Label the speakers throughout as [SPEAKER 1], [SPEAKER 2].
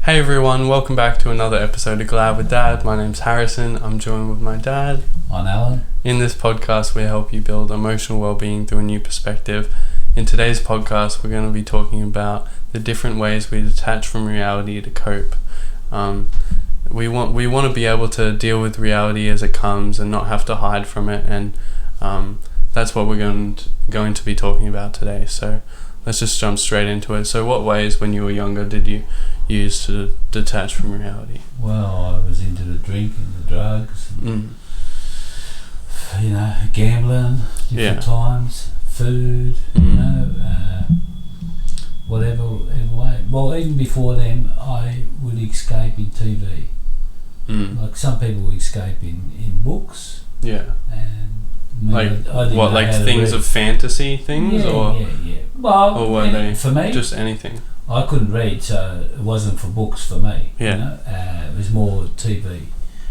[SPEAKER 1] Hey everyone, welcome back to another episode of Glad with Dad. My name's Harrison. I'm joined with my dad.
[SPEAKER 2] I'm Alan.
[SPEAKER 1] In this podcast, we help you build emotional well-being through a new perspective. In today's podcast, we're going to be talking about the different ways we detach from reality to cope. We want to be able to deal with reality as it comes and not have to hide from it, and that's what we're going to be talking about today. So let's just jump straight into it. So what ways when you were younger did you use to detach from reality?
[SPEAKER 2] Well, I was into the drink and the drugs, gambling, different times, food, whatever way. Well, even before then, I would escape in TV. Like some people escape in books.
[SPEAKER 1] Yeah.
[SPEAKER 2] And
[SPEAKER 1] I things of fantasy things,
[SPEAKER 2] yeah. Well,
[SPEAKER 1] or were they
[SPEAKER 2] for me,
[SPEAKER 1] just anything?
[SPEAKER 2] I couldn't read, so it wasn't for books for me.
[SPEAKER 1] Yeah.
[SPEAKER 2] It was more TV.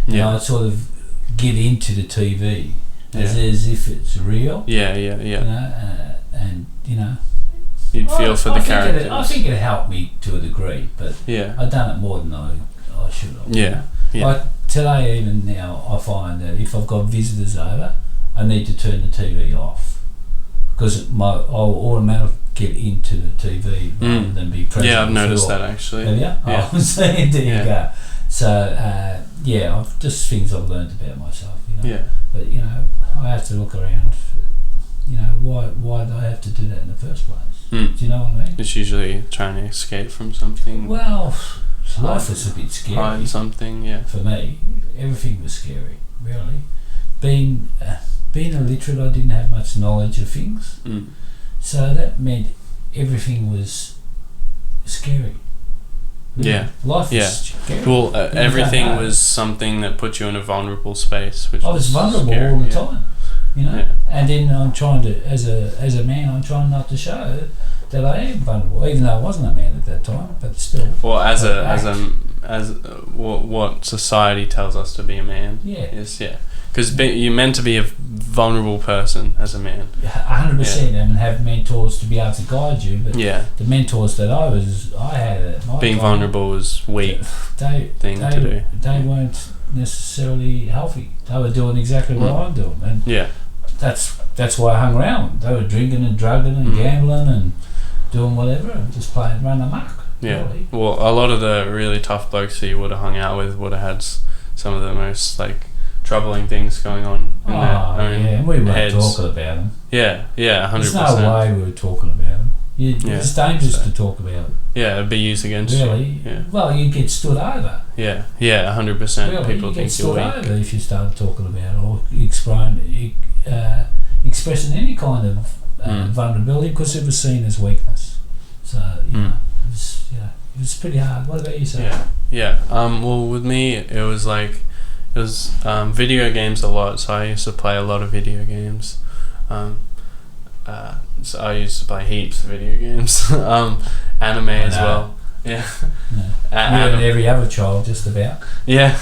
[SPEAKER 2] And I'd sort of get into the TV as if it's real.
[SPEAKER 1] Yeah. You'd feel for the characters.
[SPEAKER 2] I think it helped me to a degree, but I've done it more than I should have.
[SPEAKER 1] Yeah.
[SPEAKER 2] Like today, even now, I find that if I've got visitors over, I need to turn the TV off because I'll automatically get into the TV rather than be present.
[SPEAKER 1] Yeah, I've noticed that actually.
[SPEAKER 2] Have you?
[SPEAKER 1] Yeah.
[SPEAKER 2] Oh, so there you go. So I've just things I've learned about myself.
[SPEAKER 1] Yeah.
[SPEAKER 2] But I have to look around. Why do I have to do that in the first place? Do you know what I mean?
[SPEAKER 1] It's usually trying to escape from something.
[SPEAKER 2] Well, life is a bit scary.
[SPEAKER 1] Hide something, yeah.
[SPEAKER 2] For me, everything was scary, really. Being illiterate, I didn't have much knowledge of things. So that meant everything was scary.
[SPEAKER 1] Yeah.
[SPEAKER 2] Life was scary.
[SPEAKER 1] Well, everything was something that put you in a vulnerable space. Which
[SPEAKER 2] I was vulnerable
[SPEAKER 1] scary,
[SPEAKER 2] all the time,
[SPEAKER 1] Yeah.
[SPEAKER 2] And then I'm trying to, as a man, I'm trying not to show that I am vulnerable, even though I wasn't a man at that time, but still.
[SPEAKER 1] Well, as what society tells us to be a man. Because you're meant to be a vulnerable person as a man.
[SPEAKER 2] 100%, and have mentors to be able to guide you. But the mentors that I had at my
[SPEAKER 1] being
[SPEAKER 2] time,
[SPEAKER 1] vulnerable was weak thing to do.
[SPEAKER 2] They weren't necessarily healthy. They were doing exactly what I'm doing, and that's why I hung around. They were drinking and drugging and gambling and doing whatever, and just running amok.
[SPEAKER 1] Yeah.
[SPEAKER 2] Really.
[SPEAKER 1] Well, a lot of the really tough blokes that you would have hung out with would have had some of the most troubling things going on in their own
[SPEAKER 2] and we weren't
[SPEAKER 1] heads.
[SPEAKER 2] talking about them.
[SPEAKER 1] 100%.
[SPEAKER 2] There's no way we were talking about them. It's dangerous to talk about.
[SPEAKER 1] Yeah, it'd be used against you.
[SPEAKER 2] Really? Yeah. Well, you'd get stood over.
[SPEAKER 1] 100%.
[SPEAKER 2] Really,
[SPEAKER 1] people think you're weak.
[SPEAKER 2] over if you started talking about it or expressing any kind of vulnerability because it was seen as weakness. So it was pretty hard. What about you, sir?
[SPEAKER 1] Well, with me, it was video games a lot. So I used to play a lot of video games. So I used to play heaps of video games. Anime as well. Yeah.
[SPEAKER 2] You and every other child, just about.
[SPEAKER 1] Yeah.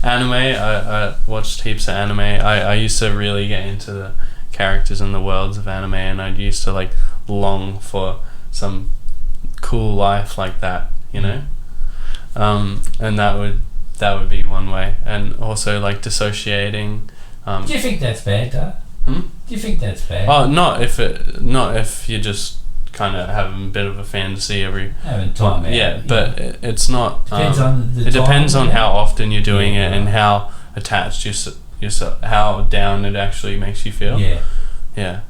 [SPEAKER 1] Anime. I watched heaps of anime. I used to really get into the characters and the worlds of anime, and I used to long for some cool life like that, and that would be one way. And also dissociating.
[SPEAKER 2] Do you think that's bad, though? Do you think that's bad?
[SPEAKER 1] Oh, not if you just kind of having a bit of a fantasy
[SPEAKER 2] having time out.
[SPEAKER 1] Yeah, but it's not.
[SPEAKER 2] It
[SPEAKER 1] depends on how often you're doing it and how attached yourself, how down it actually makes you feel. Yeah.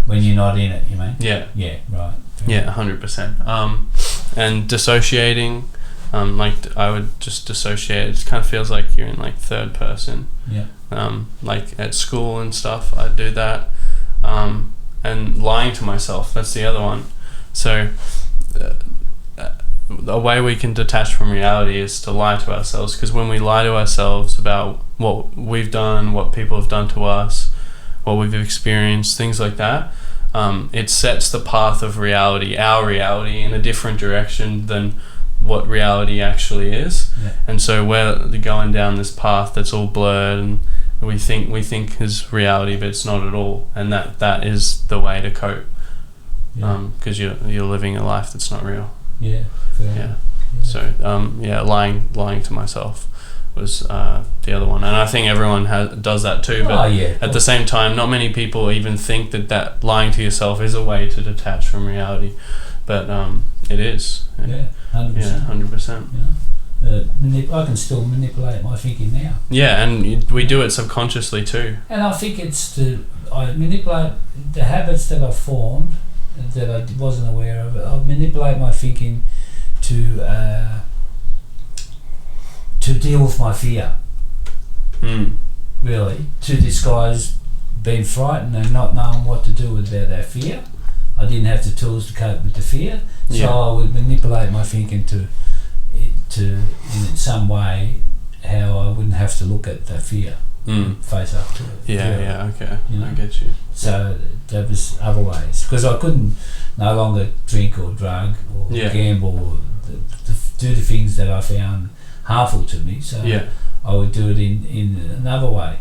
[SPEAKER 2] When you're not in it, you mean?
[SPEAKER 1] Yeah.
[SPEAKER 2] Yeah. Right.
[SPEAKER 1] Yeah, 100%. And dissociating. I would just dissociate. It kind of feels like you're in third person.
[SPEAKER 2] Yeah.
[SPEAKER 1] At school and stuff, I'd do that. And lying to myself, that's the other one. So a way we can detach from reality is to lie to ourselves, because when we lie to ourselves about what we've done, what people have done to us, what we've experienced, things like that, it sets the path of reality, our reality, in a different direction than what reality actually is. And so we're going down this path that's all blurred and we think is reality, but it's not at all, and that is the way to cope. because you're living a life that's not real.
[SPEAKER 2] Yeah, fair.
[SPEAKER 1] Yeah. So lying to myself was the other one, and I think everyone does that too. But at the same time, not many people even think that lying to yourself is a way to detach from reality, but it is.
[SPEAKER 2] 100%.
[SPEAKER 1] 100%.
[SPEAKER 2] I can still manipulate my thinking now.
[SPEAKER 1] Yeah, and we do it subconsciously too.
[SPEAKER 2] And I think I manipulate the habits that I've formed that I wasn't aware of. I manipulate my thinking to deal with my fear. Really, to disguise being frightened and not knowing what to do about that fear. I didn't have the tools to cope with the fear, so I would manipulate my thinking to in some way how I wouldn't have to look at the fear and face up to it.
[SPEAKER 1] Okay. I get you.
[SPEAKER 2] So there was other ways, because I couldn't no longer drink or drug or gamble or do the things that I found harmful to me. So I would do it in another way.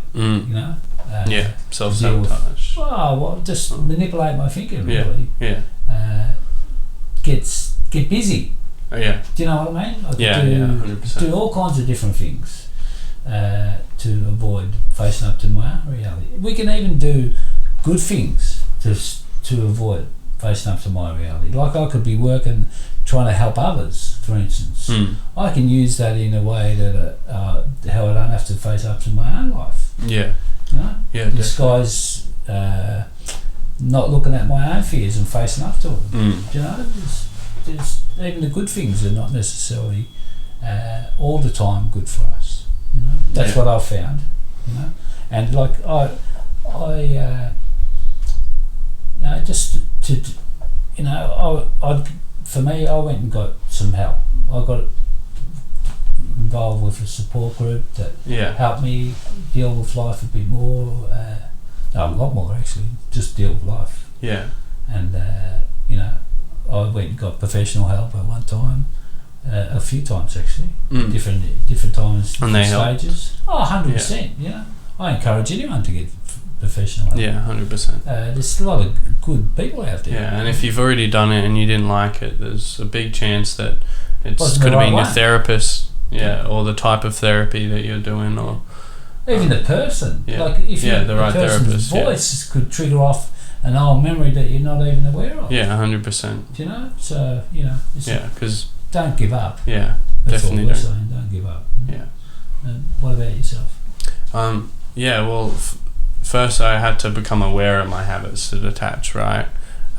[SPEAKER 1] Self-sabotage.
[SPEAKER 2] Just manipulate my thinking, really. Get busy. Do you know what I mean? I could 100%. Do all kinds of different things to avoid facing up to my own reality. We can even do good things to avoid facing up to my reality. Like I could be working, trying to help others, for instance. I can use that in a way that how I don't have to face up to my own life. Disguise not looking at my own fears and facing up to them. You know, there's even the good things are not necessarily all the time good for us. You know, that's what I've found. You know, and like for me, I went and got some help. I got involved with a support group that helped me deal with life a bit more. A lot more actually, just deal with life. And I went and got professional help at one time, a few times actually, different times, different stages. 100%. I encourage anyone to get professional help.
[SPEAKER 1] 100%.
[SPEAKER 2] There's a lot of good people out there.
[SPEAKER 1] And if you've already done it and you didn't like it, there's a big chance that it's could have been your therapist, or the type of therapy that you're doing, or
[SPEAKER 2] even the person. Like if the right person's voice could trigger off an old memory that you're not even aware of.
[SPEAKER 1] 100%.
[SPEAKER 2] You know, so
[SPEAKER 1] because
[SPEAKER 2] don't give up.
[SPEAKER 1] That's
[SPEAKER 2] definitely all we're saying. Don't give up. And what about yourself?
[SPEAKER 1] Well, first I had to become aware of my habits to detach, right?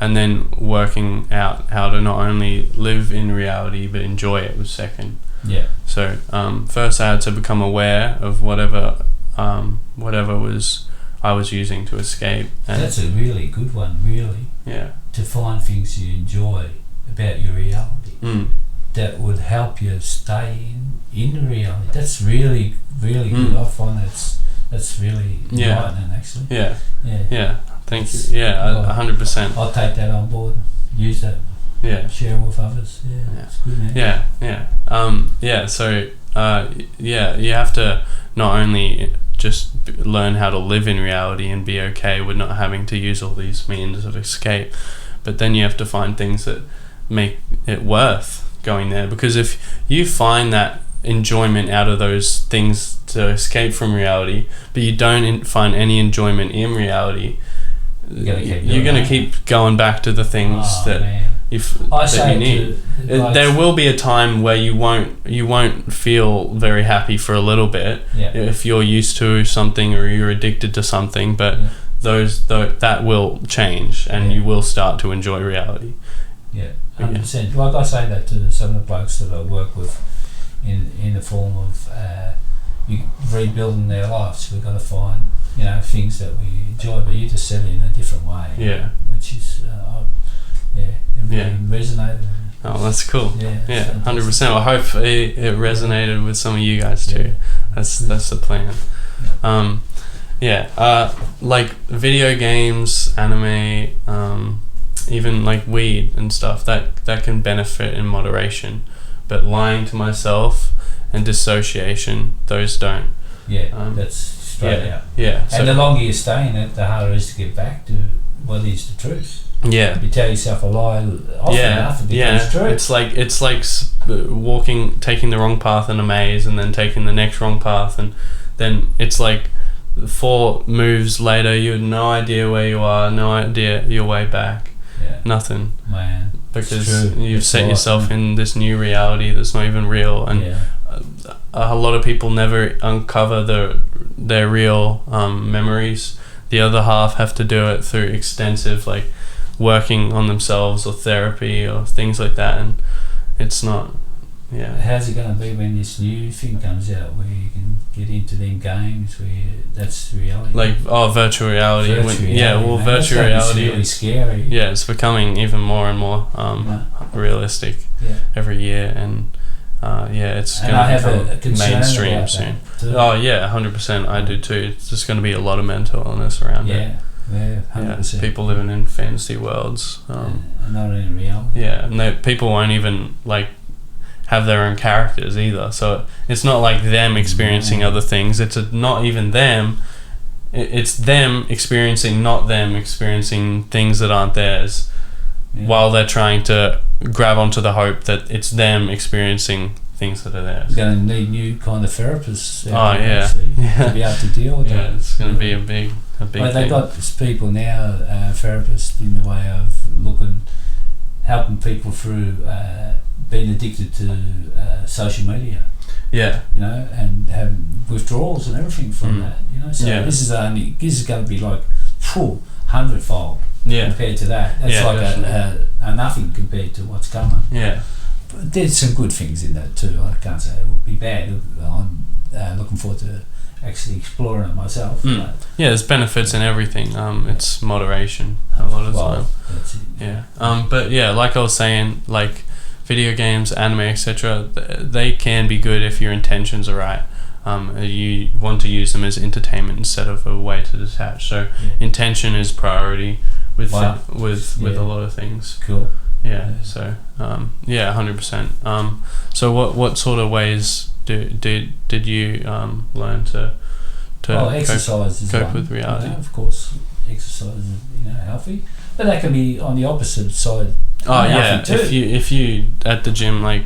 [SPEAKER 1] And then working out how to not only live in reality but enjoy it was second. So first I had to become aware of whatever I was using to escape. And
[SPEAKER 2] that's a really good one, really. To find things you enjoy about your reality. That would help you stay in the reality. That's really, really good. I find that's really enlightening, actually.
[SPEAKER 1] Thank you. 100%.
[SPEAKER 2] I'll take that on board. Use that. Share with others. It's good, man.
[SPEAKER 1] So you have to not only just learn how to live in reality and be okay with not having to use all these means of escape, but then you have to find things that make it worth going there, because if you find that enjoyment out of those things to escape from reality but you don't find any enjoyment in reality, you're going to keep going back to the things that you need. There will be a time where you won't feel very happy for a little bit if you're used to something or you're addicted to something, but that will change and you will start to enjoy reality.
[SPEAKER 2] 100%. Like I say that to some of the blokes that I work with in the form of rebuilding their lives. We've got to find things that we enjoy, but you just said it in a different way, which is it really resonated.
[SPEAKER 1] Oh, that's cool. 100%. I hope it resonated with some of you guys too. That's the plan. Like video games, anime, even like weed and stuff, that can benefit in moderation, but lying to myself and dissociation, those don't.
[SPEAKER 2] That's straight out.
[SPEAKER 1] So
[SPEAKER 2] the longer you stay in it, the harder it is to get back to what is the truth. You tell yourself a lie often enough, it becomes true.
[SPEAKER 1] It's like taking the wrong path in a maze and then taking the next wrong path, and then it's like 4 moves later you had no idea where you are, no idea your way back. Nothing.
[SPEAKER 2] Man,
[SPEAKER 1] because you've set yourself in this new reality that's not even real, and a lot of people never uncover their real memories. The other half have to do it through extensive like working on themselves or therapy or things like that, and it's not.
[SPEAKER 2] How's it going to be when this new thing comes out where you can get into them games where that's reality?
[SPEAKER 1] Like virtual reality. Virtual reality.
[SPEAKER 2] It's really scary.
[SPEAKER 1] Yeah, it's becoming even more and more realistic every year, and it's going to become mainstream soon. Oh yeah, 100%. I do too. It's just going to be a lot of mental illness around it.
[SPEAKER 2] Yeah, 100%.
[SPEAKER 1] People living in fantasy worlds.
[SPEAKER 2] Not in reality.
[SPEAKER 1] Yeah, and people won't even like have their own characters either. So it's not like them experiencing other things. It's not even them. It's them experiencing, not them experiencing things that aren't theirs, while they're trying to grab onto the hope that it's them experiencing things that are theirs.
[SPEAKER 2] You're going to need new kind of therapists.
[SPEAKER 1] To
[SPEAKER 2] be able to deal with that.
[SPEAKER 1] It's going to be a big
[SPEAKER 2] thing. They got people now, therapists, in the way of helping people through being addicted to social media. And having withdrawals and everything from that. So this is going to be like 100-fold compared to that. That's like a nothing compared to what's coming. But there's some good things in that too. I can't say it will be bad. I'm looking forward to actually exploring it myself.
[SPEAKER 1] There's benefits in everything. It's moderation a lot of the time.
[SPEAKER 2] That's it.
[SPEAKER 1] But like I was saying, like video games, anime, etc., they can be good if your intentions are right. You want to use them as entertainment instead of a way to detach. So intention is priority with a lot of things.
[SPEAKER 2] Cool.
[SPEAKER 1] So 100%. So what sort of ways did you learn to
[SPEAKER 2] exercise is
[SPEAKER 1] cope with reality?
[SPEAKER 2] Of course, exercise is healthy, but that can be on the opposite side.
[SPEAKER 1] If you at the gym like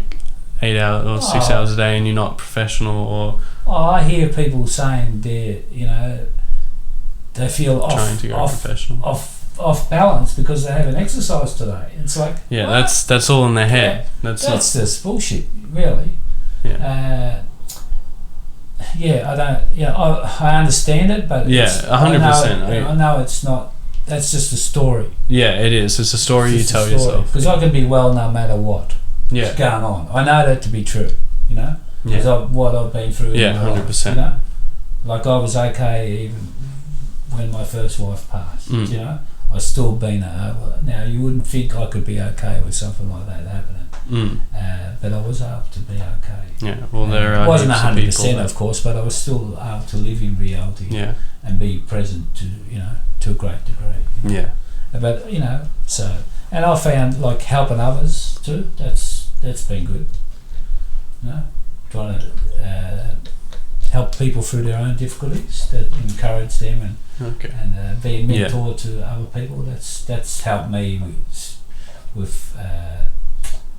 [SPEAKER 1] 8 hours or 6 hours a day and you're not professional, or
[SPEAKER 2] I hear people saying they feel off balance because they haven't exercised today. It's like
[SPEAKER 1] that's all in their head. That's
[SPEAKER 2] just bullshit, really. I don't. I understand it, but
[SPEAKER 1] 100%.
[SPEAKER 2] I know it's not. That's just a story.
[SPEAKER 1] Yeah, it is. It's a story you tell yourself.
[SPEAKER 2] Because I can be well no matter what. What's going on. I know that to be true. Because what I've been through.
[SPEAKER 1] 100%.
[SPEAKER 2] Like I was okay even when my first wife passed. I still been now. You wouldn't think I could be okay with something like that happening. But I was able to be okay.
[SPEAKER 1] Yeah. Well, there are.
[SPEAKER 2] It wasn't 100%, of course, but I was still able to live in reality.
[SPEAKER 1] Yeah.
[SPEAKER 2] And be present to a great degree.
[SPEAKER 1] Yeah.
[SPEAKER 2] But so, and I found like helping others too. That's been good. Trying to help people through their own difficulties, that encourage them and be a mentor to other people. That's helped me with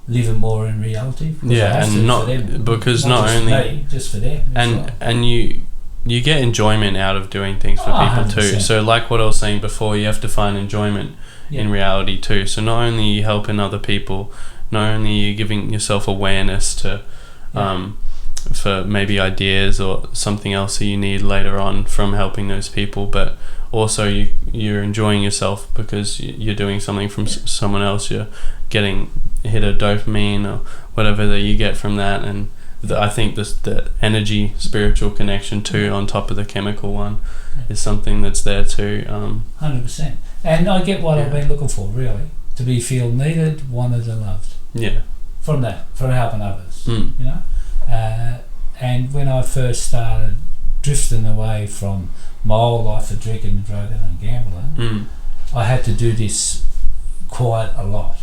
[SPEAKER 2] living more in reality.
[SPEAKER 1] And not them, because not only
[SPEAKER 2] me, just for them.
[SPEAKER 1] And you get enjoyment out of doing things for people
[SPEAKER 2] 100%.
[SPEAKER 1] too. So like what I was saying before, you have to find enjoyment in reality too. So not only are you helping other people, not only are you giving yourself awareness to for maybe ideas or something else that you need later on from helping those people, but also you're enjoying yourself because you're doing something from someone else. You're getting hit a dopamine or whatever that you get from that, and I think the energy spiritual connection too, on top of the chemical one, is something that's there too.
[SPEAKER 2] 100%. And I get what I've been looking for, really, to be feel needed, wanted and loved. From helping others. And when I first started drifting away from my whole life of drinking and drugging and gambling, I had to do this quite a lot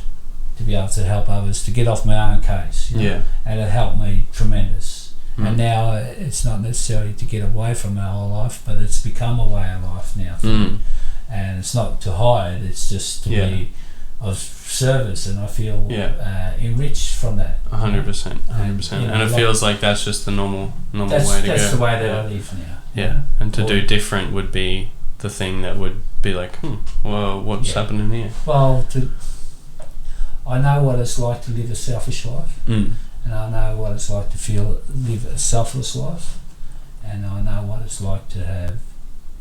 [SPEAKER 2] to be able to help others, to get off my own case. And it helped me tremendous. And now it's not necessarily to get away from my whole life, but it's become a way of life now for me. And it's not to hide, it's just to be of service, and I feel enriched from that.
[SPEAKER 1] 100%, 100%, and it feels like that's just the normal way to go.
[SPEAKER 2] That's the way that I live now.
[SPEAKER 1] Yeah, and to do different would be the thing that would be like, well, what's happening here?
[SPEAKER 2] Well, I know what it's like to live a selfish life, and I know what it's like to live a selfless life, and I know what it's like to have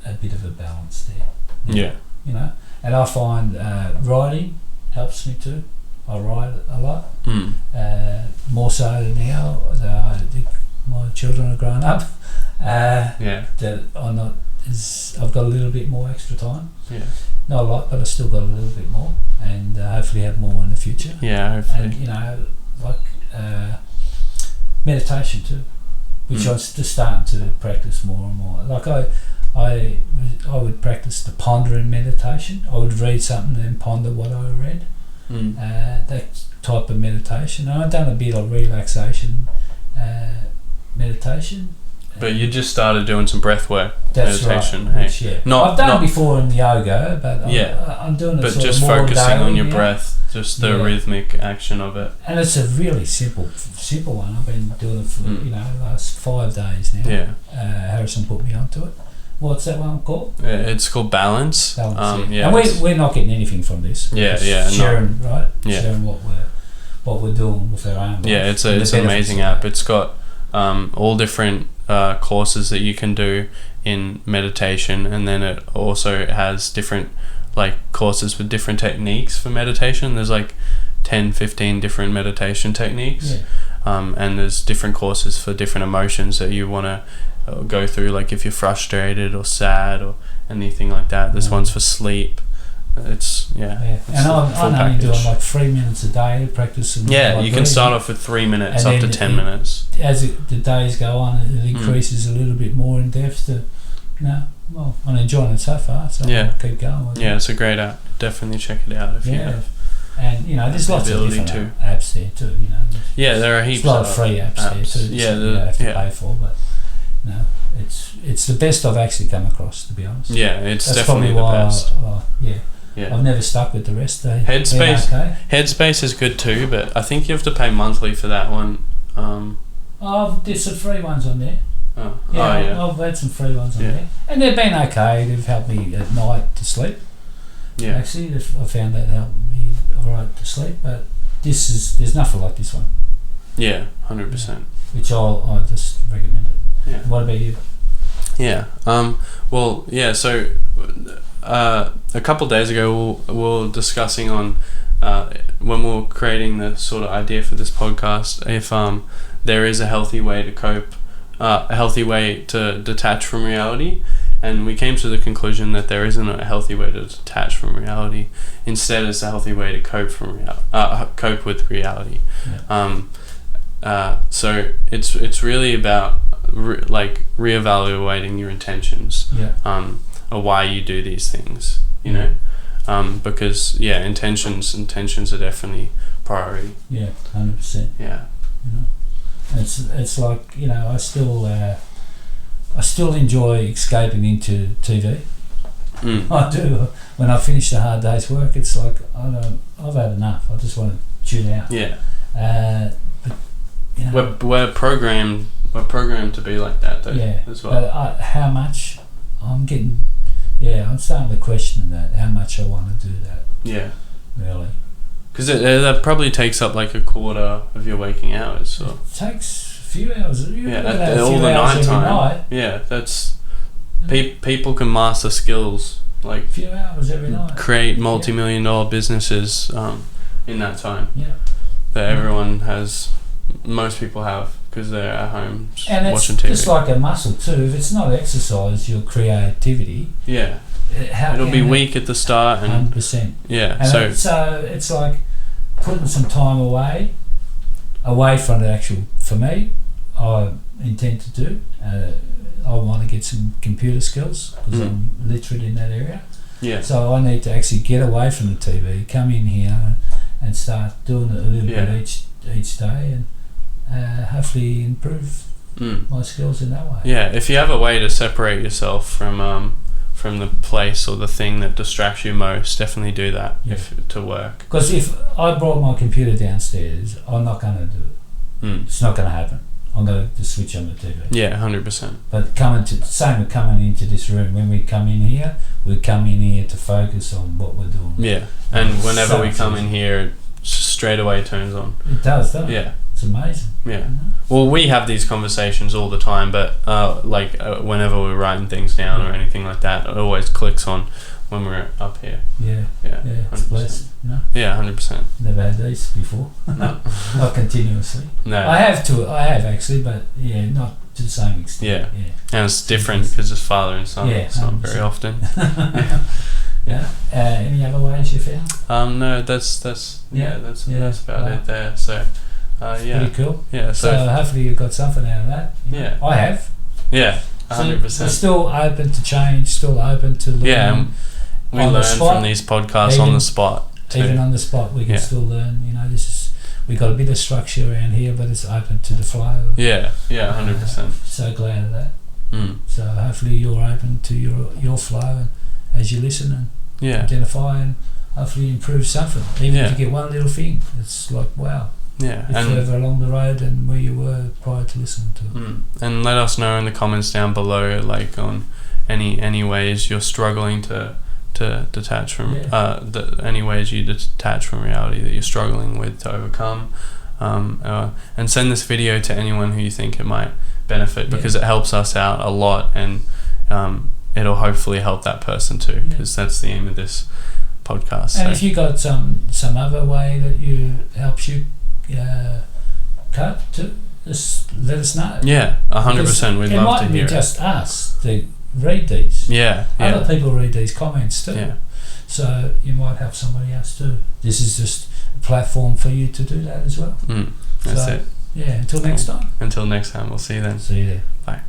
[SPEAKER 2] a bit of a balance there.
[SPEAKER 1] Yeah.
[SPEAKER 2] You know, and I find riding helps me too. I ride a lot, more so now that my children are grown up. That I'm not. I've got a little bit more extra time.
[SPEAKER 1] Yeah.
[SPEAKER 2] Not a lot, but I still got a little bit more, and hopefully have more in the future.
[SPEAKER 1] Yeah, hopefully.
[SPEAKER 2] And like meditation too, which I'm just starting to practice more and more. Like I would practice the pondering meditation. I would read something and ponder what I read. That type of meditation. And I've done a bit of relaxation meditation.
[SPEAKER 1] But you just started doing some breath work meditation.
[SPEAKER 2] Right. Which, I've done it before in yoga, but I'm doing it
[SPEAKER 1] but
[SPEAKER 2] sort
[SPEAKER 1] just
[SPEAKER 2] of more
[SPEAKER 1] focusing
[SPEAKER 2] daily,
[SPEAKER 1] on your breath, just the rhythmic action of it.
[SPEAKER 2] And it's a really simple one. I've been doing it for the last 5 days now.
[SPEAKER 1] Yeah.
[SPEAKER 2] Harrison put me onto it. What's that one called?
[SPEAKER 1] It's called Balance.
[SPEAKER 2] And we're not getting anything from this. Sharing, right?
[SPEAKER 1] Yeah.
[SPEAKER 2] Sharing what we're doing with our own life.
[SPEAKER 1] Yeah, it's an amazing app. It's got all different courses that you can do in meditation, and then it also has different courses with different techniques for meditation. There's 10-15 different meditation techniques, and there's different courses for different emotions that you want to go through, like if you're frustrated or sad or anything like that. This one's for sleep. It's
[SPEAKER 2] and I'm only doing 3 minutes a day practicing.
[SPEAKER 1] You can start off with 3 minutes up to 10 minutes.
[SPEAKER 2] As the days go on, it increases a little bit more in depth. I'm enjoying it so far, so I'll keep going with it.
[SPEAKER 1] It's a great app. Definitely check it out if you have.
[SPEAKER 2] And there's lots of different apps there too.
[SPEAKER 1] There are heaps.
[SPEAKER 2] There's a lot of free apps there too. You don't have to pay for, but it's the best I've actually come across, to be honest.
[SPEAKER 1] It's
[SPEAKER 2] That's
[SPEAKER 1] definitely the best.
[SPEAKER 2] I've never stuck with the rest.
[SPEAKER 1] Headspace is good too, but I think you have to pay monthly for that one.
[SPEAKER 2] There's some free ones on there. I've had some free ones on there, and they've been okay. They've helped me at night to sleep. Actually, I found that helped me alright to sleep. But there's nothing like this one.
[SPEAKER 1] 100%.
[SPEAKER 2] Which I just recommend it. What about you?
[SPEAKER 1] So a couple of days ago we were discussing on when we were creating the sort of idea for this podcast, if there is a healthy way to cope, a healthy way to detach from reality, and we came to the conclusion that there isn't a healthy way to detach from reality. Instead, it's a healthy way to cope with reality. So it's really about reevaluating your intentions, or why you do these things, because intentions are definitely priority.
[SPEAKER 2] 100%. It's like I still enjoy escaping into TV. I do. When I finish a hard day's work, it's like I've had enough. I just want to tune out. But
[SPEAKER 1] we're programmed to be like that though. As well.
[SPEAKER 2] But how much I'm getting? I'm starting to question that. How much I want to do that. Really. Because
[SPEAKER 1] that probably takes up a quarter of your waking hours. So
[SPEAKER 2] it takes a few hours.
[SPEAKER 1] All the night time. That's people can master skills
[SPEAKER 2] a few hours every night.
[SPEAKER 1] Create multi-million-dollar businesses in that time. That everyone has. Most people have, because they're at home watching TV.
[SPEAKER 2] And it's just like a muscle too. If it's not exercise, your creativity. It'll be weak at the start. 100%. And so it's like putting some time away from the actual. For me, I intend to do. I want to get some computer skills because I'm literate in that area. So I need to actually get away from the TV, come in here, and start doing it a little bit each day, and hopefully improve my skills in that way.
[SPEAKER 1] If you have a way to separate yourself from from the place or the thing that distracts you most, definitely do that to work.
[SPEAKER 2] Because if I brought my computer downstairs, I'm not going to do it. It's not going to happen. I'm going to just switch on the TV.
[SPEAKER 1] Yeah, 100%.
[SPEAKER 2] But same with coming into this room. When we come in here, we come in here to focus on what we're doing.
[SPEAKER 1] Yeah, and whenever we come in here, it straight away turns on.
[SPEAKER 2] It does, doesn't it?
[SPEAKER 1] Yeah.
[SPEAKER 2] It's amazing.
[SPEAKER 1] Yeah. Well, we have these conversations all the time, but whenever we're writing things down or anything like that, it always clicks on when we're up here.
[SPEAKER 2] Yeah. It's blessed.
[SPEAKER 1] Yeah, 100%.
[SPEAKER 2] Never had these before.
[SPEAKER 1] No.
[SPEAKER 2] Not continuously.
[SPEAKER 1] No.
[SPEAKER 2] I have actually, but not to the same extent.
[SPEAKER 1] Yeah. And it's different because it's father and son.
[SPEAKER 2] Yeah,
[SPEAKER 1] it's not very often.
[SPEAKER 2] Yeah. Any other ways you found?
[SPEAKER 1] No, that's about it there. So.
[SPEAKER 2] Pretty cool.
[SPEAKER 1] Yeah.
[SPEAKER 2] So hopefully you got something out of that.
[SPEAKER 1] Yeah.
[SPEAKER 2] I have.
[SPEAKER 1] Yeah. 100%.
[SPEAKER 2] So we're still open to change. Still open to learn.
[SPEAKER 1] Yeah. And we learn from these podcasts on the spot.
[SPEAKER 2] Even on the spot, we can still learn. We got a bit of structure around here, but it's open to the flow.
[SPEAKER 1] Yeah. 100%.
[SPEAKER 2] So glad of that. So hopefully you're open to your flow as you listen and identify and hopefully improve something. Even if you get one little thing, it's like wow.
[SPEAKER 1] Yeah,
[SPEAKER 2] you're further along the road than where you were prior to listening to it.
[SPEAKER 1] And let us know in the comments down below, like on any ways you're struggling to detach from any ways you detach from reality that you're struggling with to overcome, and send this video to anyone who you think it might benefit, because it helps us out a lot, and it'll hopefully help that person too, because that's the aim of this podcast.
[SPEAKER 2] And if you got some other way that helps you cope to, just let us know.
[SPEAKER 1] 100%. We'd love to hear it. It
[SPEAKER 2] might be just us to read these. Other people read these comments too. So you might help somebody else too. This is just a platform for you to do that as well.
[SPEAKER 1] That's it.
[SPEAKER 2] Until next time.
[SPEAKER 1] Until next time. We'll see you then.
[SPEAKER 2] See you there.
[SPEAKER 1] Bye.